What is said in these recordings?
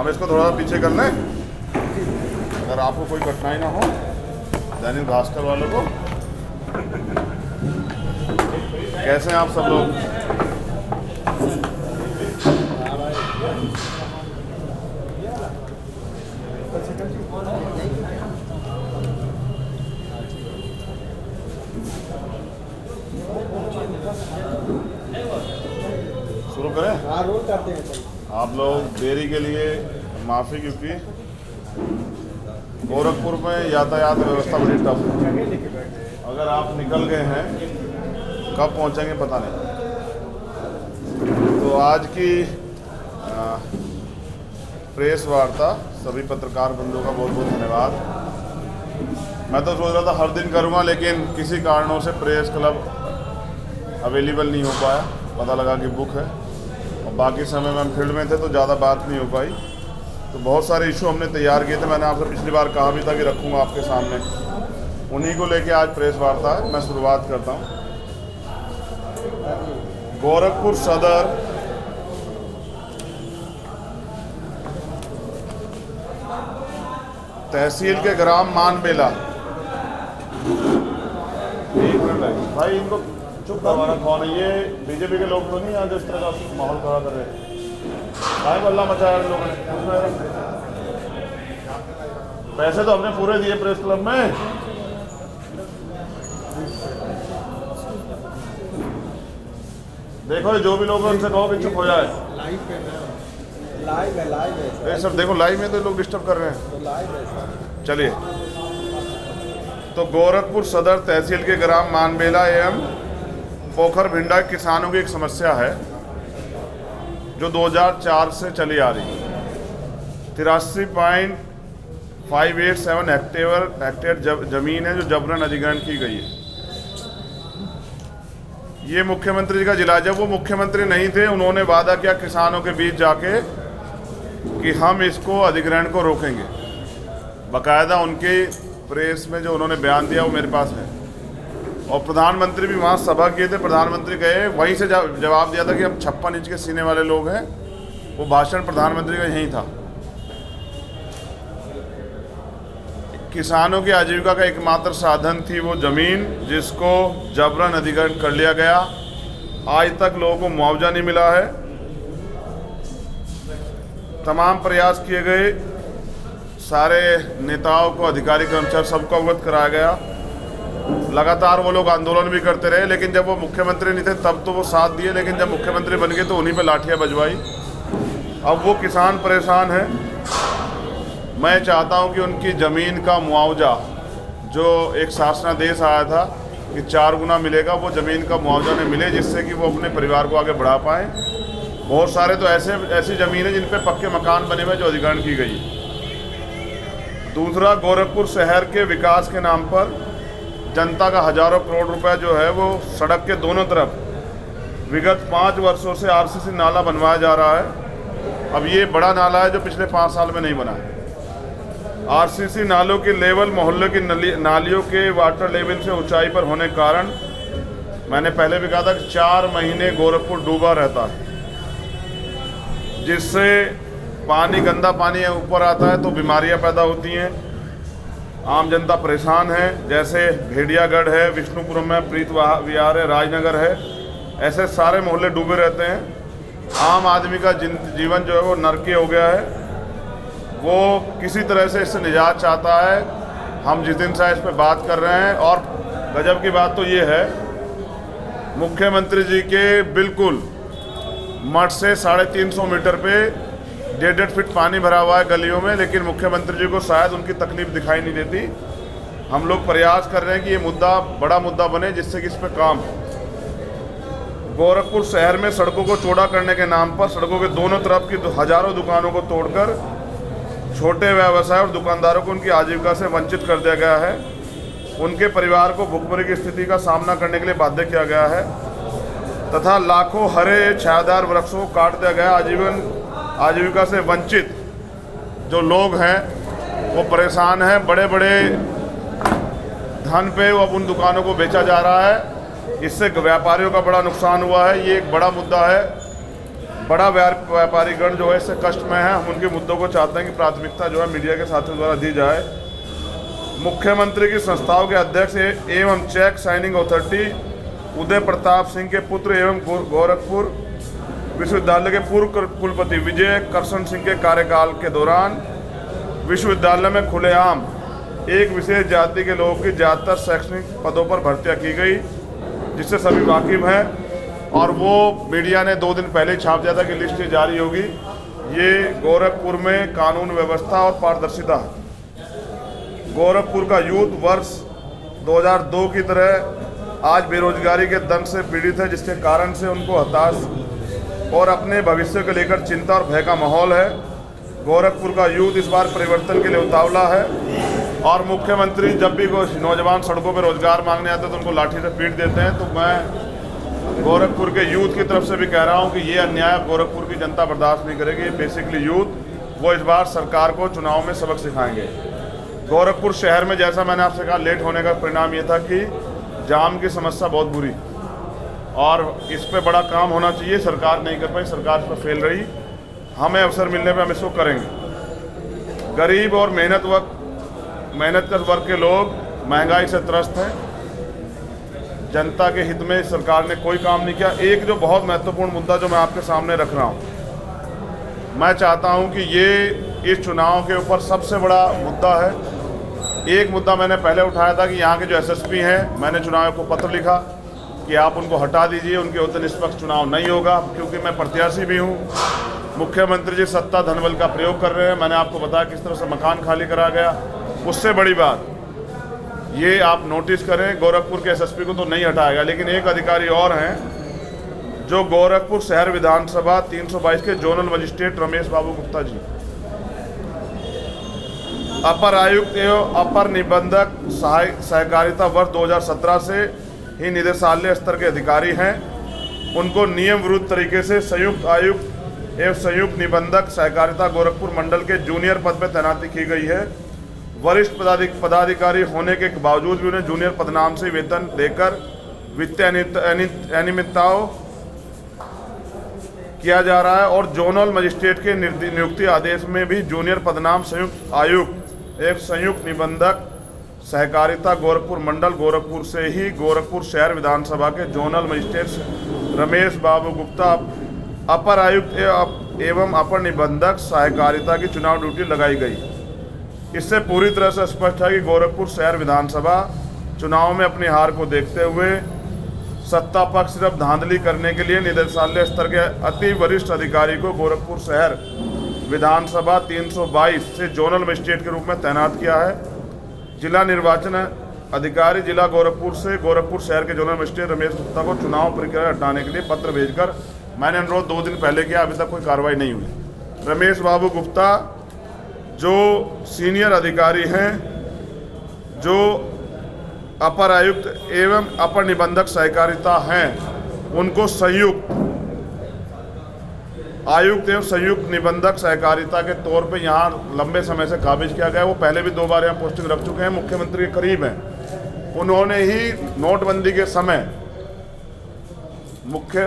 हम इसको थोड़ा पीछे कर लें, अगर आपको कोई कठिनाई ना हो। दैनिक भास्कर वालों को कैसे हैं आप सब लोग? शुरू करें? हाँ, रोल करते हैं। आप लोग देरी के लिए माफ़ी, क्योंकि गोरखपुर में यातायात व्यवस्था बड़ी टफ है। अगर आप निकल गए हैं, कब पहुंचेंगे पता नहीं। तो आज की प्रेस वार्ता सभी पत्रकार बंधुओं का बहुत बहुत धन्यवाद। मैं तो सोच रहा था हर दिन करूंगा, लेकिन किसी कारणों से प्रेस क्लब अवेलेबल नहीं हो पाया। पता लगा कि बुक है और बाकी समय में हम फील्ड में थे तो ज़्यादा बात नहीं हो पाई। तो बहुत सारे इशू हमने तैयार किए थे, मैंने आपसे पिछली बार कहा भी था कि रखूँगा आपके सामने। उन्हीं को लेके आज प्रेस वार्ता है। मैं शुरुआत करता हूँ। गोरखपुर सदर तहसील के ग्राम मानबेला, भाई इनको चुप करवाना कौन है? ये बीजेपी के लोग तो नहीं यहाँ जो इस तरह का माहौल खड़ा कर रहे हैं? भाई बल्ला मचाया इन लोगों ने। पैसे तो हमने पूरे दिए प्रेस क्लब में। देखो जो भी लोग हैं उनसे कहो कि चुप हो जाए। लाइव है सर देखो, लाइव में तो लोग डिस्टर्ब कर रहे हैं। चलिए, तो गोरखपुर सदर तहसील के ग्राम मानबेला एवं पोखर भिंडा किसानों की एक समस्या है जो 2004 से चली आ रही है। 83.587 हेक्टेयर जमीन है जो जबरन अधिग्रहण की गई है। ये मुख्यमंत्री जी का जिला। जब वो मुख्यमंत्री नहीं थे, उन्होंने वादा किया किसानों के बीच जाके कि हम इसको अधिग्रहण को रोकेंगे। बाकायदा उनके प्रेस में जो उन्होंने बयान दिया वो मेरे पास है। और प्रधानमंत्री भी वहाँ सभा किए थे। प्रधानमंत्री गए, वहीं से जवाब दिया था कि हम 56 इंच के सीने वाले लोग हैं। वो भाषण प्रधानमंत्री का यहीं था। किसानों की आजीविका का एकमात्र साधन थी वो ज़मीन, जिसको जबरन अधिग्रहण कर लिया गया। आज तक लोगों को मुआवजा नहीं मिला है। तमाम प्रयास किए गए, सारे नेताओं को, अधिकारी, कर्मचारी सबको अवगत कराया गया। लगातार वो लोग आंदोलन भी करते रहे, लेकिन जब वो मुख्यमंत्री नहीं थे तब तो वो साथ दिए, लेकिन जब मुख्यमंत्री बन गए तो उन्हीं पे लाठियां बजवाई। अब वो किसान परेशान हैं। मैं चाहता हूं कि उनकी ज़मीन का मुआवजा, जो एक शासनादेश आया था कि 4 गुना मिलेगा, वो ज़मीन का मुआवजा नहीं मिले, जिससे कि वो अपने परिवार को आगे बढ़ा पाएँ। बहुत सारे तो ऐसी ज़मीन है जिन पे पक्के मकान बने हुए जो अधिग्रहण की गई। दूसरा, गोरखपुर शहर के विकास के नाम पर जनता का हजारों करोड़ रुपए जो है वो सड़क के दोनों तरफ विगत 5 वर्षों से आरसीसी नाला बनवाया जा रहा है। अब ये बड़ा नाला है जो पिछले 5 साल में नहीं बना है। आरसीसी नालों के लेवल मोहल्ले की नालियों के वाटर लेवल से ऊंचाई पर होने के कारण, मैंने पहले भी कहा था कि 4 महीने गोरखपुर डूबा रहता है, जिससे पानी, गंदा पानी ऊपर आता है तो बीमारियां पैदा होती हैं। आम जनता परेशान है। जैसे भेड़ियागढ़ है, विष्णुपुरम है, प्रीत विहार है, राजनगर है, ऐसे सारे मोहल्ले डूबे रहते हैं। आम आदमी का जीवन जो है वो नरकी हो गया है। वो किसी तरह से इससे निजात चाहता है। हम जिस दिन से इस पर बात कर रहे हैं, और गजब की बात तो ये है, मुख्यमंत्री जी के बिल्कुल मठ से 350 मीटर पे 1.5 फीट पानी भरा हुआ है गलियों में, लेकिन मुख्यमंत्री जी को शायद उनकी तकलीफ दिखाई नहीं देती। हम लोग प्रयास कर रहे हैं कि ये मुद्दा बड़ा मुद्दा बने, जिससे कि इस पर काम। गोरखपुर शहर में सड़कों को चौड़ा करने के नाम पर सड़कों के दोनों तरफ की हजारों दुकानों को तोड़कर छोटे व्यवसाय और दुकानदारों को उनकी आजीविका से वंचित कर दिया गया है। उनके परिवार को भुखमरी की स्थिति का सामना करने के लिए बाध्य किया गया है तथा लाखों हरे छायादार वृक्षों को काट दिया गया। आजीविका से वंचित जो लोग हैं वो परेशान हैं। बड़े बड़े धन पे वो अब उन दुकानों को बेचा जा रहा है। इससे व्यापारियों का बड़ा नुकसान हुआ है। ये एक बड़ा मुद्दा है। बड़ा व्यापारीगण जो है इससे कष्ट में है। हम उनके मुद्दों को चाहते हैं कि प्राथमिकता जो है मीडिया के साथियों द्वारा दी जाए। मुख्यमंत्री की संस्थाओं के अध्यक्ष एवं check signing authority Uday Pratap Singh के पुत्र एवं गोरखपुर विश्वविद्यालय के पूर्व कुलपति विजय करशन सिंह के कार्यकाल के दौरान विश्वविद्यालय में खुलेआम एक विशेष जाति के लोगों की ज़्यादातर शैक्षणिक पदों पर भर्तियां की गई, जिससे सभी वाकिफ हैं। और वो मीडिया ने 2 दिन पहले छाप दिया था कि लिस्ट जारी होगी। ये गोरखपुर में कानून व्यवस्था और पारदर्शिता है। गोरखपुर का यूथ वर्ष 2002 की तरह आज बेरोजगारी के दंश से पीड़ित है, जिसके कारण से उनको हताश और अपने भविष्य को लेकर चिंता और भय का माहौल है। गोरखपुर का यूथ इस बार परिवर्तन के लिए उतावला है और मुख्यमंत्री जब भी कोई नौजवान सड़कों पर रोजगार मांगने आते हैं तो उनको लाठी से पीट देते हैं। तो मैं गोरखपुर के यूथ की तरफ से भी कह रहा हूं कि ये अन्याय गोरखपुर की जनता बर्दाश्त नहीं करेगी। बेसिकली यूथ वो इस बार सरकार को चुनाव में सबक सिखाएंगे। गोरखपुर शहर में जैसा मैंने आपसे कहा लेट होने का परिणाम ये था कि जाम की समस्या बहुत बुरी और इस पर बड़ा काम होना चाहिए। सरकार नहीं कर पाई, सरकार इस पर फेल रही। हमें अवसर मिलने पर हम इसको करेंगे। गरीब और मेहनतकश वर्ग के लोग महंगाई से त्रस्त हैं। जनता के हित में सरकार ने कोई काम नहीं किया। एक जो बहुत महत्वपूर्ण मुद्दा जो मैं आपके सामने रख रहा हूँ, मैं चाहता हूँ कि ये इस चुनाव के ऊपर सबसे बड़ा मुद्दा है। एक मुद्दा मैंने पहले उठाया था कि यहाँ के जो एसएसपी हैं, मैंने चुनाव आयोग को पत्र लिखा कि आप उनको हटा दीजिए, उनके होते निष्पक्ष चुनाव नहीं होगा, क्योंकि मैं प्रत्याशी भी हूँ। मुख्यमंत्री जी सत्ता धनबल का प्रयोग कर रहे हैं। मैंने आपको बताया किस तरह से मकान खाली करा गया। उससे बड़ी बात ये आप नोटिस करें, गोरखपुर के एसएसपी को तो नहीं हटाएगा, लेकिन एक अधिकारी और हैं जो गोरखपुर शहर विधानसभा 322 के जोनल मजिस्ट्रेट रमेश बाबू गुप्ता जी, अपर आयुक्त एवं अपर निबंधक सहकारिता वर्ष 2017 से ही निदेशालय स्तर के अधिकारी हैं। उनको नियम विरुद्ध तरीके से संयुक्त आयुक्त एवं संयुक्त निबंधक सहकारिता गोरखपुर मंडल के जूनियर पद पर तैनाती की गई है। वरिष्ठ पदाधिकारी होने के बावजूद भी उन्हें जूनियर पदनाम से वेतन देकर वित्तीय अनियमितताओं किया जा रहा है और जोनल मजिस्ट्रेट के नियुक्ति आदेश में भी जूनियर पदनाम संयुक्त आयुक्त एक संयुक्त निबंधक सहकारिता गोरखपुर मंडल गोरखपुर से ही गोरखपुर शहर विधानसभा के जोनल मजिस्ट्रेट रमेश बाबू गुप्ता अपर आयुक्त एवं अपर निबंधक सहकारिता की चुनाव ड्यूटी लगाई गई। इससे पूरी तरह से स्पष्ट है कि गोरखपुर शहर विधानसभा चुनाव में अपनी हार को देखते हुए सत्ता पक्ष सिर्फ धांधली करने के लिए निदेशालय स्तर के अति वरिष्ठ अधिकारी को गोरखपुर शहर विधानसभा 322 से जोनल मजिस्ट्रेट के रूप में तैनात किया है। जिला निर्वाचन अधिकारी जिला गोरखपुर से गोरखपुर शहर के जोनल मजिस्ट्रेट रमेश गुप्ता को चुनाव प्रक्रिया हटाने के लिए पत्र भेजकर मैंने अनुरोध 2 दिन पहले किया, अभी तक कोई कार्रवाई नहीं हुई। रमेश बाबू गुप्ता जो सीनियर अधिकारी हैं, जो अपर आयुक्त एवं अपर निबंधक सहकारिता हैं, उनको संयुक्त आयुक्त एवं संयुक्त निबंधक सहकारिता के तौर पे यहाँ लंबे समय से काबिज किया गया। वो पहले भी 2 बार यहाँ पोस्टिंग रख चुके हैं, मुख्यमंत्री के करीब हैं। उन्होंने ही नोटबंदी के समय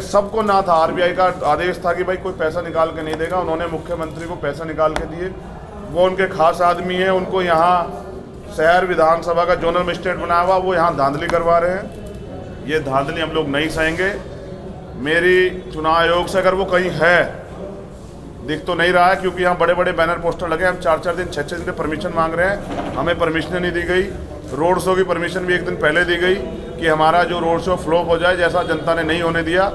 सबको ना था, आरबीआई का आदेश था कि भाई कोई पैसा निकाल के नहीं देगा, उन्होंने मुख्यमंत्री को पैसा निकाल के दिए। वो उनके खास आदमी हैं, उनको यहाँ शहर विधानसभा का जोनल मजिस्ट्रेट बनाया हुआ, वो यहाँ धांधली करवा रहे हैं। ये धांधली हम लोग नहीं सहेंगे। मेरी चुनाव आयोग से अगर वो कहीं है, दिख तो नहीं रहा है क्योंकि यहाँ बड़े बड़े बैनर पोस्टर लगे, हम 4-4 दिन 6-6 दिन के परमिशन मांग रहे हैं, हमें परमिशन नहीं दी गई। रोड शो की परमिशन भी 1 दिन पहले दी गई कि हमारा जो रोड शो फ्लॉप हो जाए, जैसा जनता ने नहीं होने दिया।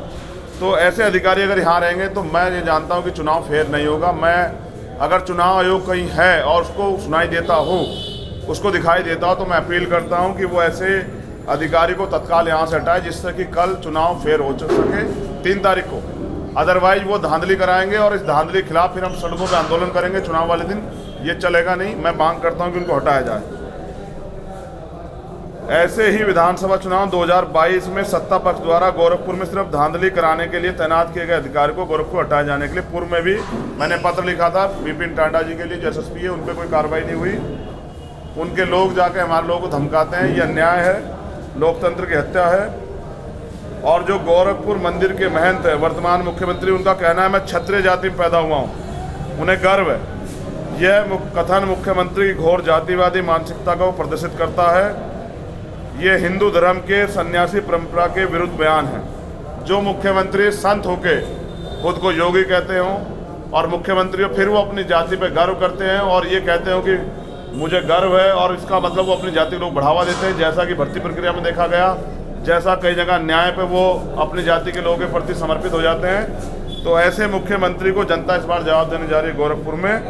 तो ऐसे अधिकारी अगर यहाँ रहेंगे तो मैं ये जानता हूँ कि चुनाव फेयर नहीं होगा। मैं अगर चुनाव आयोग कहीं है और उसको सुनाई देता हो, उसको दिखाई देता हो, तो मैं अपील करता हूँ कि वो ऐसे अधिकारी को तत्काल यहाँ से हटाए, जिससे कि कल चुनाव फेयर हो सके 3 तारीख को। अदरवाइज वो धांधली कराएंगे और इस धांधली के खिलाफ फिर हम सड़कों पर आंदोलन करेंगे चुनाव वाले दिन। ये चलेगा नहीं। मैं मांग करता हूँ कि उनको हटाया जाए। ऐसे ही विधानसभा चुनाव 2022 में सत्ता पक्ष द्वारा गोरखपुर में सिर्फ धांधली कराने के लिए तैनात किए गए अधिकारी को गोरखपुर हटाए जाने के लिए पूर्व में भी मैंने पत्र लिखा था विपिन टांडा जी के लिए, जो एसएसपी है, उन पर कोई कार्रवाई नहीं हुई। उनके लोग जाके हमारे लोगों को धमकाते हैं, ये अन्याय है, लोकतंत्र की हत्या है। और जो गोरखपुर मंदिर के महंत है वर्तमान मुख्यमंत्री, उनका कहना है मैं क्षत्रिय जाति में पैदा हुआ हूँ, उन्हें गर्व है। यह कथन मुख्यमंत्री की घोर जातिवादी मानसिकता को प्रदर्शित करता है। ये हिंदू धर्म के सन्यासी परंपरा के विरुद्ध बयान है। जो मुख्यमंत्री संत होके खुद को योगी कहते हों और मुख्यमंत्री फिर वो अपनी जाति पे गर्व करते हैं और ये कहते हो कि मुझे गर्व है, और इसका मतलब वो अपनी जाति को लोग बढ़ावा देते हैं, जैसा कि भर्ती प्रक्रिया में देखा गया, जैसा कई जगह न्याय पे वो अपनी जाति के लोगों के प्रति समर्पित हो जाते हैं। तो ऐसे मुख्यमंत्री को जनता इस बार जवाब देने जा रही है गोरखपुर में।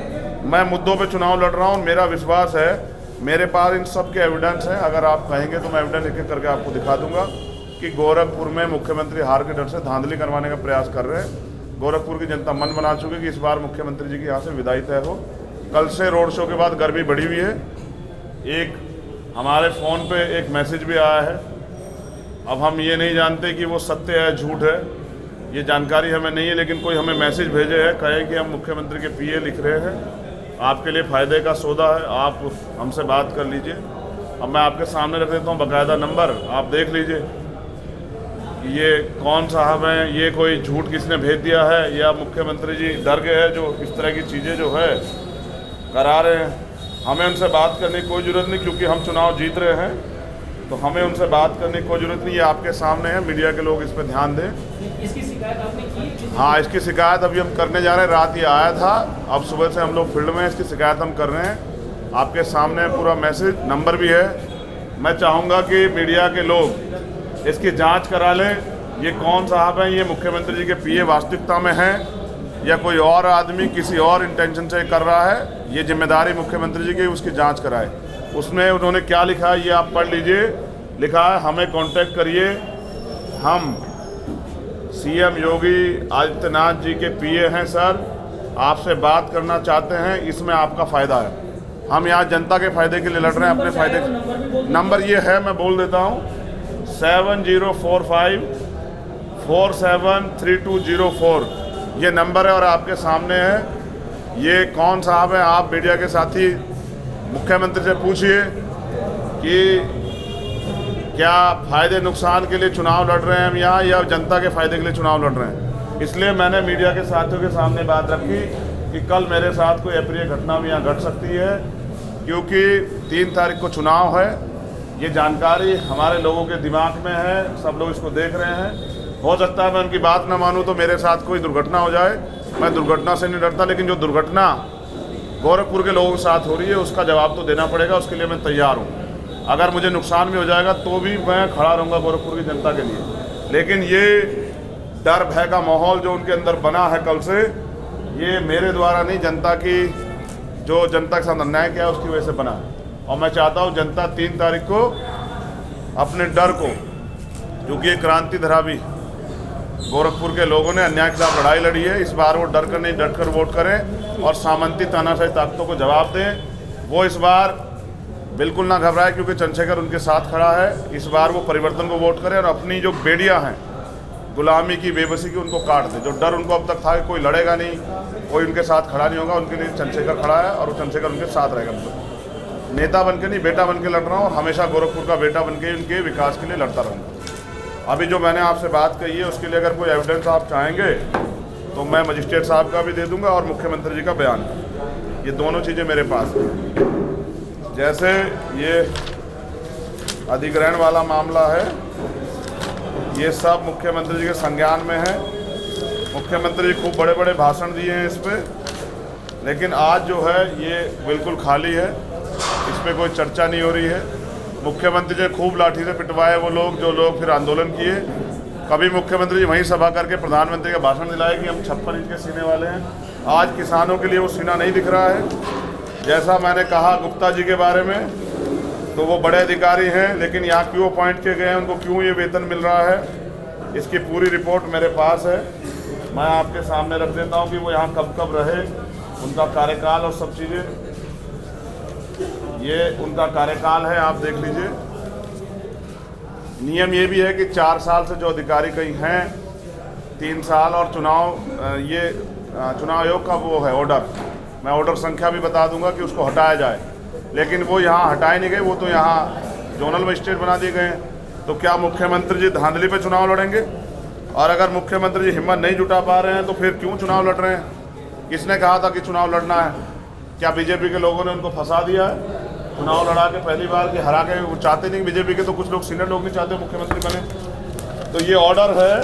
मैं मुद्दों पे चुनाव लड़ रहा हूँ, मेरा विश्वास है, मेरे पास इन सब के एविडेंस हैं। अगर आप कहेंगे तो मैं एविडेंस एक एक करके आपको दिखा दूंगा कि गोरखपुर में मुख्यमंत्री हार के डर से धांधली करवाने का प्रयास कर रहे हैं। गोरखपुर की जनता मन बना चुकी है कि इस बार मुख्यमंत्री जी की यहाँ से विदाई तय हो। कल से रोड शो के बाद गर्मी बढ़ी हुई है। एक हमारे फ़ोन पे एक मैसेज भी आया है, अब हम ये नहीं जानते कि वो सत्य है झूठ है, ये जानकारी हमें नहीं है, लेकिन कोई हमें मैसेज भेजे है, कहे कि हम मुख्यमंत्री के पीए लिख रहे हैं, आपके लिए फ़ायदे का सौदा है, आप हमसे बात कर लीजिए। अब मैं आपके सामने रख देता हूँ बाकायदा नंबर, आप देख लीजिए कि ये कौन साहब हैं, ये कोई झूठ किसने भेज दिया है या मुख्यमंत्री जी डर गए हैं जो इस तरह की चीज़ें जो है करा रहे हैं। हमें उनसे बात करने की कोई ज़रूरत नहीं, क्योंकि हम चुनाव जीत रहे हैं, तो हमें उनसे बात करने की कोई ज़रूरत नहीं। ये आपके सामने है, मीडिया के लोग इस पर ध्यान दें। इसकी शिकायत आपने की? हाँ, इसकी शिकायत अभी हम करने जा रहे हैं। रात ये आया था, अब सुबह से हम लोग फील्ड में इसकी शिकायत हम कर रहे हैं। आपके सामने पूरा मैसेज नंबर भी है। मैं चाहूँगा कि मीडिया के लोग इसकी जांच करा लें, ये कौन साहब हैं, ये मुख्यमंत्री जी के पीए वास्तविकता में हैं या कोई और आदमी किसी और इंटेंशन से कर रहा है। ये जिम्मेदारी मुख्यमंत्री जी की, उसकी जांच कराए। उसमें उन्होंने क्या लिखा है ये आप पढ़ लीजिए। लिखा है हमें कांटेक्ट करिए, हम सीएम योगी आदित्यनाथ जी के पीए हैं सर, आपसे बात करना चाहते हैं, इसमें आपका फ़ायदा है। हम यहाँ जनता के फ़ायदे के लिए लड़ रहे हैं, अपने फ़ायदे। नंबर ये है, मैं बोल देता हूँ, 7045473204 ये नंबर है और आपके सामने है। ये कौन साहब हैं, आप मीडिया के साथी मुख्यमंत्री से पूछिए कि क्या फ़ायदे नुकसान के लिए चुनाव लड़ रहे हैं हम यहाँ, या जनता के फ़ायदे के लिए चुनाव लड़ रहे हैं। इसलिए मैंने मीडिया के साथियों के सामने बात रखी कि कल मेरे साथ कोई अप्रिय घटना भी यहाँ घट सकती है, क्योंकि 3 तारीख को चुनाव है। ये जानकारी हमारे लोगों के दिमाग में है, सब लोग इसको देख रहे हैं। हो सकता है मैं उनकी बात ना मानूं तो मेरे साथ कोई दुर्घटना हो जाए। मैं दुर्घटना से नहीं डरता, लेकिन जो दुर्घटना गोरखपुर के लोगों के साथ हो रही है उसका जवाब तो देना पड़ेगा, उसके लिए मैं तैयार हूँ। अगर मुझे नुकसान भी हो जाएगा तो भी मैं खड़ा रहूँगा गोरखपुर की जनता के लिए। लेकिन ये डर भय का माहौल जो उनके अंदर बना है कल से, ये मेरे द्वारा नहीं, जनता की जो जनता के साथ अन्याय किया उसकी वजह से बना है। और मैं चाहता हूँ जनता 3 तारीख को अपने डर को, क्योंकि ये क्रांति धरा भी गोरखपुर के लोगों ने अन्याय के खिलाफ लड़ाई लड़ी है, इस बार वो डर कर नहीं डट कर वोट करें और सामंती तानाशाही ताकतों को जवाब दें। वो इस बार बिल्कुल ना घबराए, क्योंकि चंद्रशेखर उनके साथ खड़ा है। इस बार वो परिवर्तन को वोट करें और अपनी जो बेड़ियां हैं गुलामी की, बेबसी की, उनको काट दें। जो डर उनको अब तक था कि कोई लड़ेगा नहीं, कोई उनके साथ खड़ा नहीं होगा, उनके लिए चंद्रशेखर खड़ा है और वो चंद्रशेखर उनके साथ रहेगा। मतलब नेता बन के नहीं, बेटा बन के लड़ रहा हूँ और हमेशा गोरखपुर का बेटा बन के उनके विकास के लिए लड़ता रहूँगा। अभी जो मैंने आपसे बात कही है उसके लिए अगर कोई एविडेंस आप चाहेंगे तो मैं मजिस्ट्रेट साहब का भी दे दूंगा और मुख्यमंत्री जी का बयान, ये दोनों चीज़ें मेरे पास हैं। जैसे ये अधिग्रहण वाला मामला है, ये सब मुख्यमंत्री जी के संज्ञान में है। मुख्यमंत्री जी खूब बड़े बड़े भाषण दिए हैं इस पर, लेकिन आज जो है ये बिल्कुल खाली है, इस पर कोई चर्चा नहीं हो रही है। मुख्यमंत्री जी खूब लाठी से पिटवाए वो लोग जो लोग फिर आंदोलन किए। कभी मुख्यमंत्री जी वहीं सभा करके प्रधानमंत्री का भाषण दिलाए कि हम 56 इंच के सीने वाले हैं। आज किसानों के लिए वो सीना नहीं दिख रहा है। जैसा मैंने कहा गुप्ता जी के बारे में, तो वो बड़े अधिकारी हैं, लेकिन यहाँ क्यों अपॉइंट किए गए हैं, उनको क्यों ये वेतन मिल रहा है, इसकी पूरी रिपोर्ट मेरे पास है। मैं आपके सामने रख देता हूँ कि वो यहाँ कब कब रहे, उनका कार्यकाल और सब चीज़ें। ये उनका कार्यकाल है, आप देख लीजिए। नियम ये भी है कि 4 साल से जो अधिकारी कहीं हैं 3 साल, और ये चुनाव आयोग का वो है ऑर्डर, मैं ऑर्डर संख्या भी बता दूंगा कि उसको हटाया जाए, लेकिन वो यहाँ हटाए नहीं गए, वो तो यहाँ जोनल मजिस्ट्रेट बना दिए गए हैं। तो क्या मुख्यमंत्री जी धांधली पे चुनाव लड़ेंगे? और अगर मुख्यमंत्री जी हिम्मत नहीं जुटा पा रहे हैं तो फिर क्यों चुनाव लड़ रहे हैं? किसने कहा था कि चुनाव लड़ना है? क्या बीजेपी के लोगों ने उनको फंसा दिया है चुनाव लड़ा के पहली बार कि हरा के? वो चाहते नहीं बीजेपी के, तो कुछ लोग सीनियर लोग नहीं चाहते मुख्यमंत्री बने। तो ये ऑर्डर है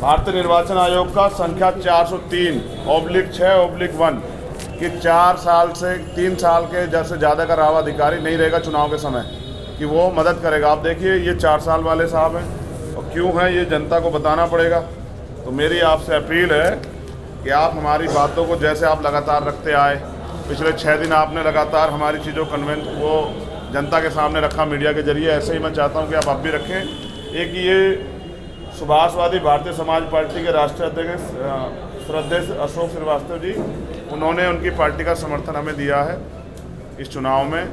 भारतीय निर्वाचन आयोग का संख्या 403/6/1 कि 4 साल से 3 साल के से ज़्यादा का राव अधिकारी नहीं रहेगा चुनाव के समय, कि वो मदद करेगा। आप देखिए ये 4 साल वाले साहब हैं और क्यों हैं ये जनता को बताना पड़ेगा। तो मेरी आपसे अपील है कि आप हमारी बातों को जैसे आप लगातार रखते आए, पिछले 6 दिन आपने लगातार हमारी चीज़ों वो जनता के सामने रखा मीडिया के जरिए, ऐसे ही मैं चाहता हूँ कि आप अब भी रखें। एक ये सुभाषवादी भारतीय समाज पार्टी के राष्ट्रीय अध्यक्ष श्रद्धेय अशोक श्रीवास्तव जी, उन्होंने उनकी पार्टी का समर्थन हमें दिया है इस चुनाव में।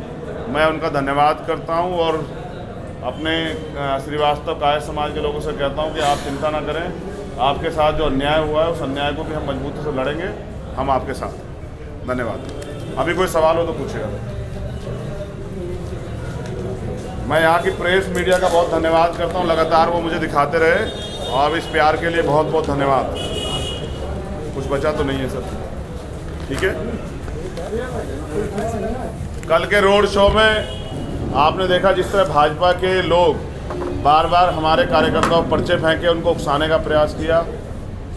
मैं उनका धन्यवाद करता हूं और अपने श्रीवास्तव काय समाज के लोगों से कहता हूं कि आप चिंता ना करें, आपके साथ जो अन्याय हुआ है उस अन्याय को भी हम मजबूती से लड़ेंगे, हम आपके साथ। धन्यवाद। अभी कोई सवाल हो तो पूछिएगा। मैं यहाँ की प्रेस मीडिया का बहुत धन्यवाद करता हूँ, लगातार वो मुझे दिखाते रहे और इस प्यार के लिए बहुत बहुत धन्यवाद। कुछ बचा तो नहीं है सर? ठीक है। कल के रोड शो में आपने देखा जिस तरह भाजपा के लोग बार बार हमारे कार्यकर्ताओं पर पर्चे फेंके, उनको उकसाने का प्रयास किया।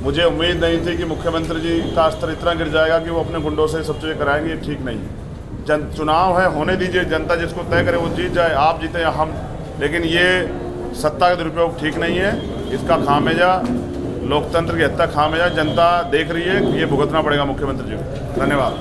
मुझे उम्मीद नहीं थी कि मुख्यमंत्री जी का स्तर इतना गिर जाएगा कि वो अपने गुंडों से सब चीज़ें कराएंगे। ये ठीक नहीं है। चुनाव है, होने दीजिए, जनता जिसको तय करे वो जीत जाए, आप जीते या हम। लेकिन ये सत्ता का दुरुपयोग ठीक नहीं है। इसका खामियाजा, लोकतंत्र की हत्या खामियाजा जनता देख रही है, ये भुगतना पड़ेगा मुख्यमंत्री जी को। धन्यवाद।